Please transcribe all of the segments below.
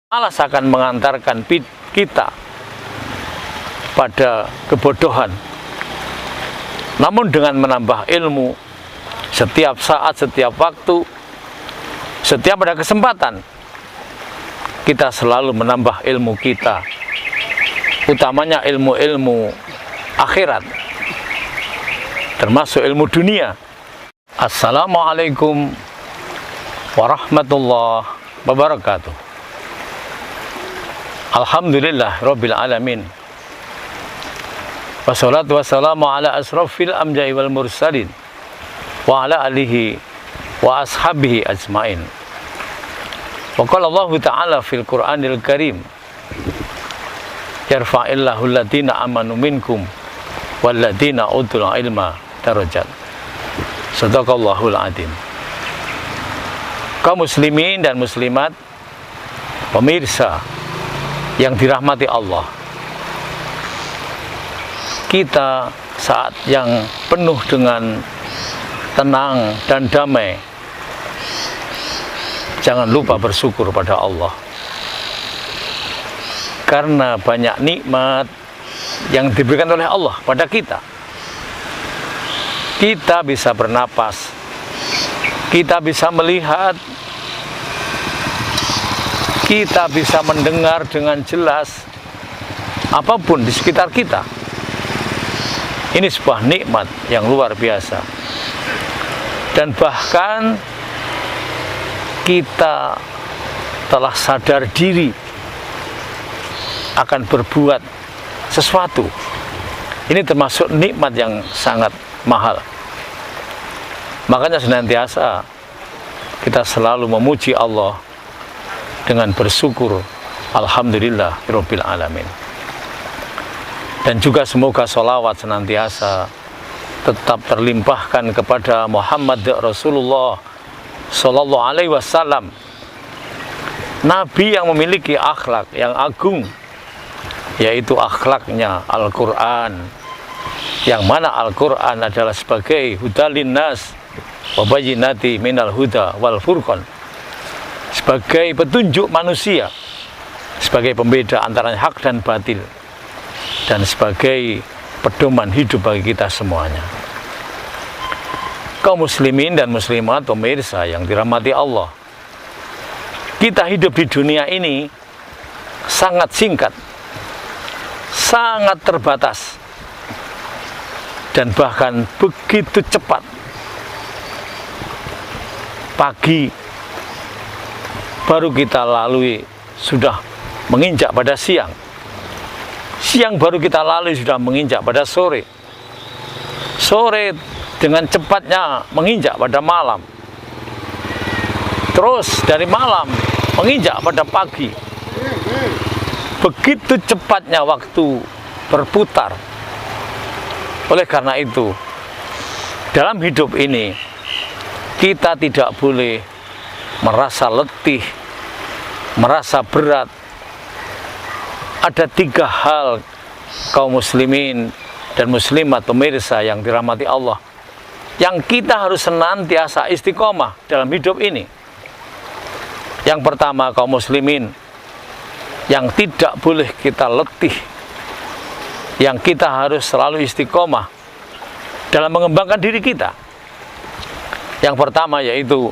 malas akan mengantarkan kita pada kebodohan. Namun dengan menambah ilmu setiap saat, setiap waktu, setiap ada kesempatan, kita selalu menambah ilmu kita, utamanya ilmu-ilmu akhirat, termasuk ilmu dunia. Assalamualaikum warahmatullahi wabarakatuh. Alhamdulillah Rabbil Alamin. Wassalatu wassalamu ala asrafil anbiya'i wal mursalin wa ala alihi wa ashabihi ajmain. Wa qala Allah Ta'ala fil Qur'anil Karim, yarfa'illahu alladhina amanu minkum walladhina utul ilma darajat. Shadaqallahul adzim. Kaum muslimin dan muslimat, pemirsa yang dirahmati Allah, kita saat yang penuh dengan tenang dan damai, jangan lupa bersyukur pada Allah, karena banyak nikmat yang diberikan oleh Allah pada kita. Kita bisa bernapas, kita bisa melihat, kita bisa mendengar dengan jelas apapun di sekitar kita. Ini sebuah nikmat yang luar biasa. Dan bahkan kita telah sadar diri akan berbuat sesuatu. Ini termasuk nikmat yang sangat mahal. Makanya senantiasa kita selalu memuji Allah dengan bersyukur, alhamdulillah rabbil alamin. Dan juga semoga sholawat senantiasa tetap terlimpahkan kepada Muhammad Rasulullah Sallallahu Alaihi Wasallam, Nabi yang memiliki akhlak yang agung, yaitu akhlaknya Al-Quran, yang mana Al-Quran adalah sebagai hudalin nas wa bayyinati minal huda wal furqan, sebagai petunjuk manusia, sebagai pembeda antara hak dan batil, dan sebagai pedoman hidup bagi kita semuanya. Kaum muslimin dan muslimat, pemirsa yang dirahmati Allah, kita hidup di dunia ini sangat singkat, sangat terbatas, dan bahkan begitu cepat. Pagi baru kita lalui sudah menginjak pada siang. Siang baru kita lalui sudah menginjak pada sore. Sore dengan cepatnya menginjak pada malam. Terus dari malam menginjak pada pagi. Begitu cepatnya waktu berputar. Oleh karena itu, dalam hidup ini kita tidak boleh merasa letih, merasa berat. Ada 3 hal kaum muslimin dan muslimat, pemirsa yang dirahmati Allah, yang kita harus senantiasa istiqomah dalam hidup ini. Yang pertama, kaum muslimin, yang tidak boleh kita letih, yang kita harus selalu istiqomah dalam mengembangkan diri kita. Yang pertama yaitu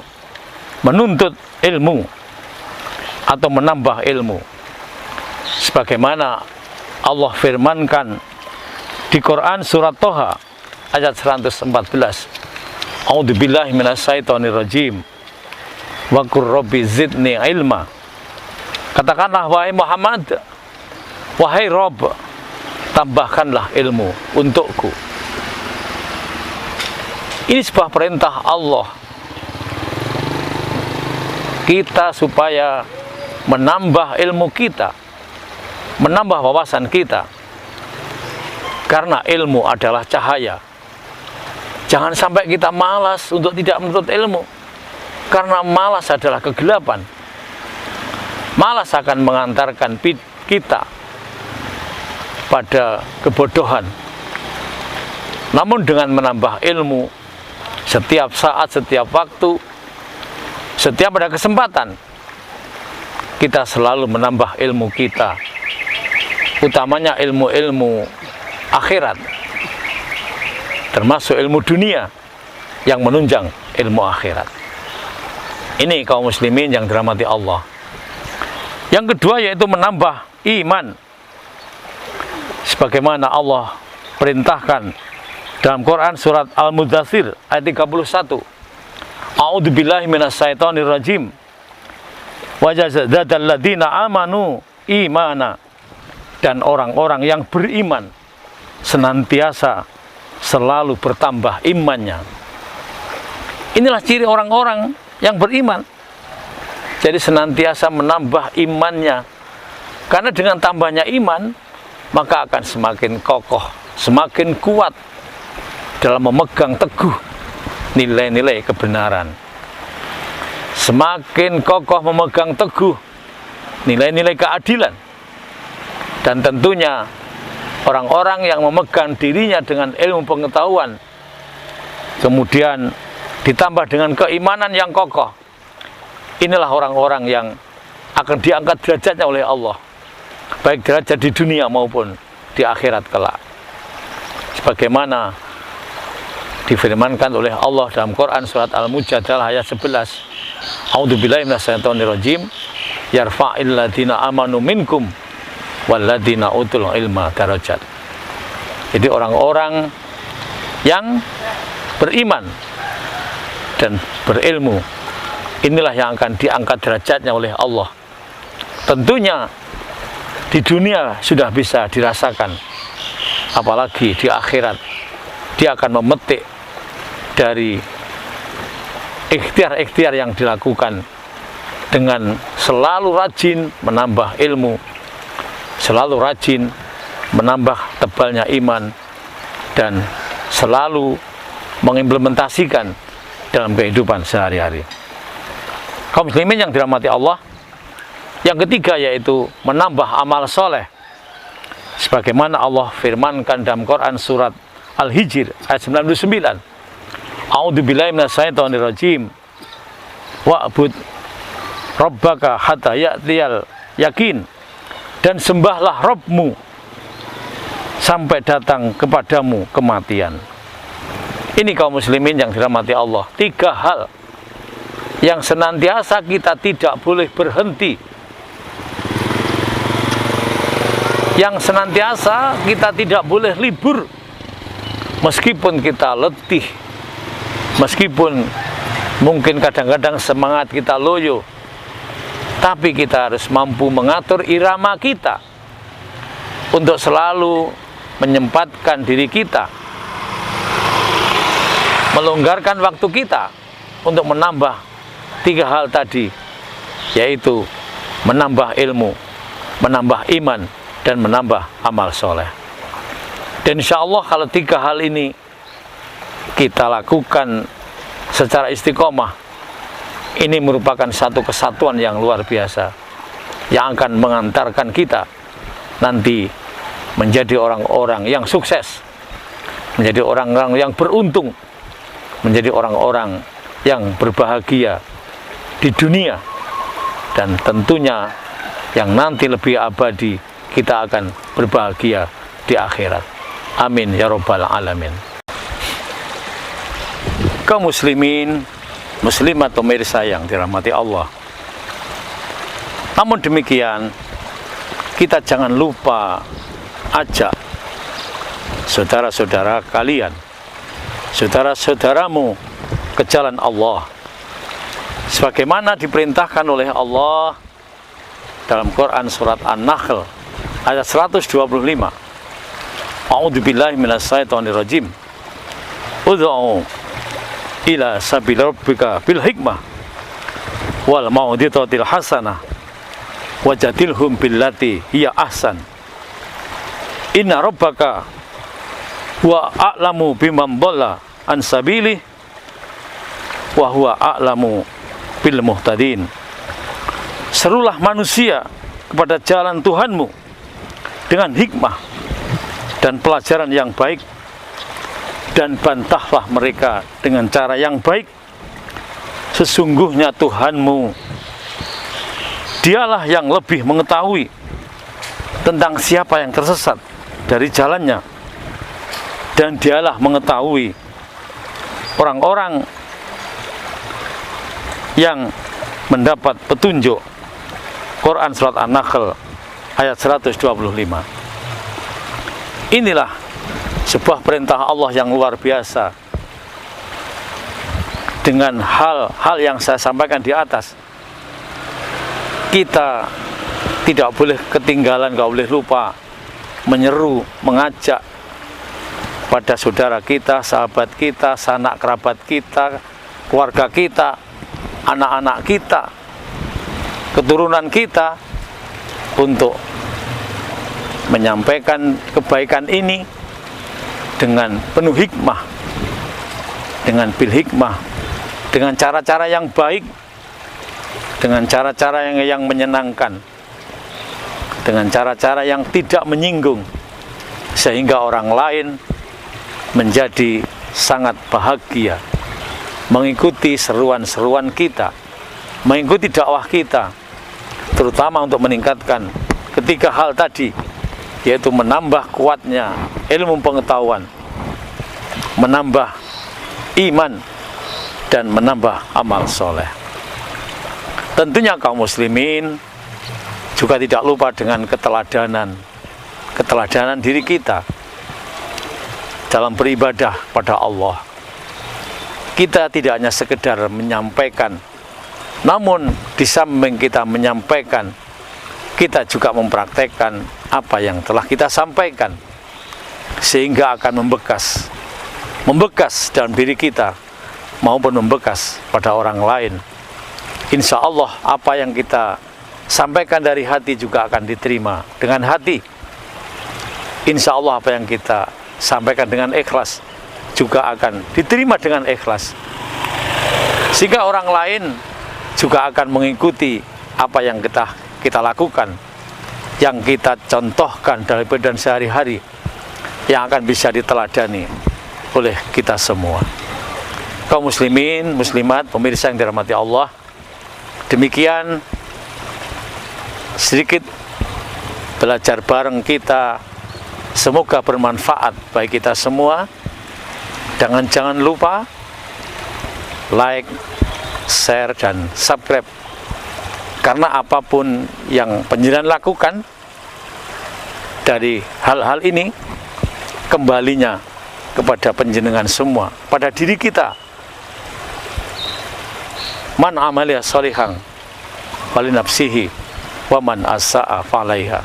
menuntut ilmu atau menambah ilmu, sebagaimana Allah firmankan di Quran surat Toha ayat 114. A'udzubillahi minasyaitonirrajim. Wa qur rabbi zidni ilma. Katakanlah wahai Muhammad, wahai Rabb, tambahkanlah ilmu untukku. Ini sebuah perintah Allah kita supaya menambah ilmu kita, menambah wawasan kita, karena ilmu adalah cahaya. Jangan sampai kita malas untuk tidak menuntut ilmu, karena malas adalah kegelapan. Malas akan mengantarkan kita pada kebodohan. Namun dengan menambah ilmu setiap saat, setiap waktu, setiap ada kesempatan, kita selalu menambah ilmu kita, utamanya ilmu-ilmu akhirat, termasuk ilmu dunia yang menunjang ilmu akhirat. Ini kaum muslimin yang dirahmati Allah. Yang kedua yaitu menambah iman, sebagaimana Allah perintahkan dalam Quran surat Al-Mudzatsir ayat 31. A'udzubillahi minasyaitonir rajim. Wa jazadal ladzina amanu imana. Dan orang-orang yang beriman senantiasa selalu bertambah imannya. Inilah ciri orang-orang yang beriman. Jadi senantiasa menambah imannya. Karena dengan tambahnya iman, maka akan semakin kokoh, semakin kuat dalam memegang teguh nilai-nilai kebenaran. Semakin kokoh memegang teguh nilai-nilai keadilan. Dan tentunya orang-orang yang memegang dirinya dengan ilmu pengetahuan, kemudian ditambah dengan keimanan yang kokoh, inilah orang-orang yang akan diangkat derajatnya oleh Allah, baik derajat di dunia maupun di akhirat kelak. Sebagaimana difirmankan oleh Allah dalam Quran surat Al-Mujadalah ayat 11. A'udzubillahi minasyaitonirrajim. Yarfa'il ladzina amanu minkum walladzina utul ilma darajat. Jadi orang-orang yang beriman dan berilmu, inilah yang akan diangkat derajatnya oleh Allah. Tentunya di dunia sudah bisa dirasakan, apalagi di akhirat dia akan memetik dari ikhtiar-ikhtiar yang dilakukan dengan selalu rajin menambah ilmu, selalu rajin menambah tebalnya iman, dan selalu mengimplementasikan dalam kehidupan sehari-hari. Kaum muslimin yang dirahmati Allah, yang ketiga yaitu menambah amal soleh, sebagaimana Allah firmankan dalam Quran surat Al-Hijr ayat 99. A'udzubillahi minasyaitonirrajim. Wa'bud rabbaka hatta ya'tiyal yakin. Dan sembahlah Rabbmu sampai datang kepadamu kematian. Ini kaum muslimin yang dirahmati Allah, tiga hal yang senantiasa kita tidak boleh berhenti, yang senantiasa kita tidak boleh libur, meskipun kita letih, meskipun mungkin kadang-kadang semangat kita loyo, tapi kita harus mampu mengatur irama kita untuk selalu menyempatkan diri kita, melonggarkan waktu kita untuk menambah tiga hal tadi, yaitu menambah ilmu, menambah iman, dan menambah amal soleh. Dan insya Allah kalau tiga hal ini kita lakukan secara istiqomah, ini merupakan satu kesatuan yang luar biasa yang akan mengantarkan kita nanti menjadi orang-orang yang sukses, menjadi orang-orang yang beruntung, menjadi orang-orang yang berbahagia di dunia, dan tentunya yang nanti lebih abadi, kita akan berbahagia di akhirat. Amin ya rabbal alamin. Kaum muslimin, muslimat pemirsa yang dirahmati Allah, namun demikian kita jangan lupa ajak saudara-saudara kalian, saudara-saudaramu ke jalan Allah, sebagaimana diperintahkan oleh Allah dalam Quran surat An-Nahl ayat 125. A'udzubillahi minasyaitonirrajim. Ud'u ila sabil rabbika bil hikmah wal mau'izatil hasanah wajadilhum billati hiya ahsan. Inna rabbaka huwa a'lamu biman dhalla an sabilihi wa huwa a'lamu bil muhtadin. Serulah manusia kepada jalan Tuhanmu dengan hikmah dan pelajaran yang baik, dan bantahlah mereka dengan cara yang baik. Sesungguhnya Tuhanmu Dialah yang lebih mengetahui tentang siapa yang tersesat dari jalannya, dan dialah mengetahui orang-orang yang mendapat petunjuk. Quran surat An-Nahl ayat 125. Inilah sebuah perintah Allah yang luar biasa. Dengan hal-hal yang saya sampaikan di atas, kita tidak boleh ketinggalan, tidak boleh lupa menyeru, mengajak pada saudara kita, sahabat kita, sanak kerabat kita, keluarga kita, anak-anak kita, keturunan kita, untuk menyampaikan kebaikan ini dengan penuh hikmah, dengan bil hikmah, dengan cara-cara yang baik, dengan cara-cara yang menyenangkan, dengan cara-cara yang tidak menyinggung, sehingga orang lain menjadi sangat bahagia mengikuti seruan-seruan kita, mengikuti dakwah kita, terutama untuk meningkatkan ketiga hal tadi, yaitu menambah kuatnya ilmu pengetahuan, menambah iman, dan menambah amal soleh. Tentunya kaum muslimin juga tidak lupa dengan keteladanan diri kita dalam beribadah pada Allah. Kita tidak hanya sekedar menyampaikan, namun di samping kita menyampaikan, kita juga mempraktekkan apa yang telah kita sampaikan, sehingga akan membekas dalam diri kita maupun membekas pada orang lain. Insya Allah apa yang kita sampaikan dari hati juga akan diterima dengan hati. Insya Allah apa yang kita sampaikan dengan ikhlas juga akan diterima dengan ikhlas, sehingga orang lain juga akan mengikuti apa yang kita lakukan, yang kita contohkan dalam kehidupan sehari-hari, yang akan bisa diteladani oleh kita semua. Kaum muslimin, muslimat, pemirsa yang dirahmati Allah, demikian sedikit belajar bareng kita, semoga bermanfaat bagi kita semua. Jangan lupa like, share, dan subscribe, karena apapun yang penjenengan lakukan dari hal-hal ini, kembalinya kepada penjenengan semua, pada diri kita. Man amalia sholihan fali nafsihi wa man asa'a falaiha.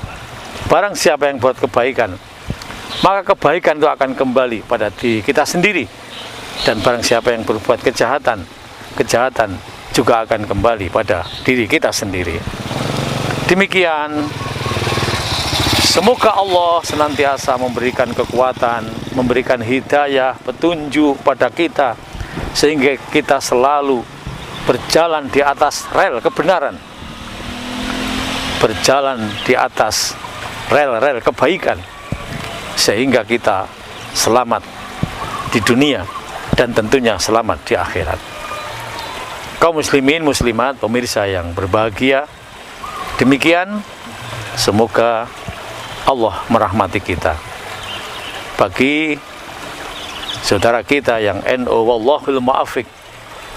Barang siapa yang buat kebaikan, maka kebaikan itu akan kembali pada diri kita sendiri. Dan barang siapa yang berbuat kejahatan, kejahatan juga akan kembali pada diri kita sendiri. Demikian, semoga Allah senantiasa memberikan kekuatan, memberikan hidayah, petunjuk pada kita, sehingga kita selalu berjalan di atas rel kebenaran, berjalan di atas rel-rel kebaikan, sehingga kita selamat di dunia dan tentunya selamat di akhirat. Kaum muslimin, muslimat, pemirsa yang berbahagia, demikian, semoga Allah merahmati kita. Bagi saudara kita yang NU, wallahul muwaffiq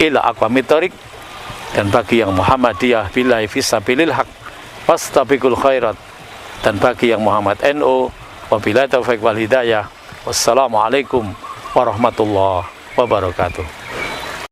ila aqwamit thoriq, dan bagi yang Muhammadiyah billahi fisabilil haq fastabiqul khairat, dan bagi yang Muhammad NU wabillahi taufiq wal hidayah. Wassalamualaikum warahmatullahi wabarakatuh.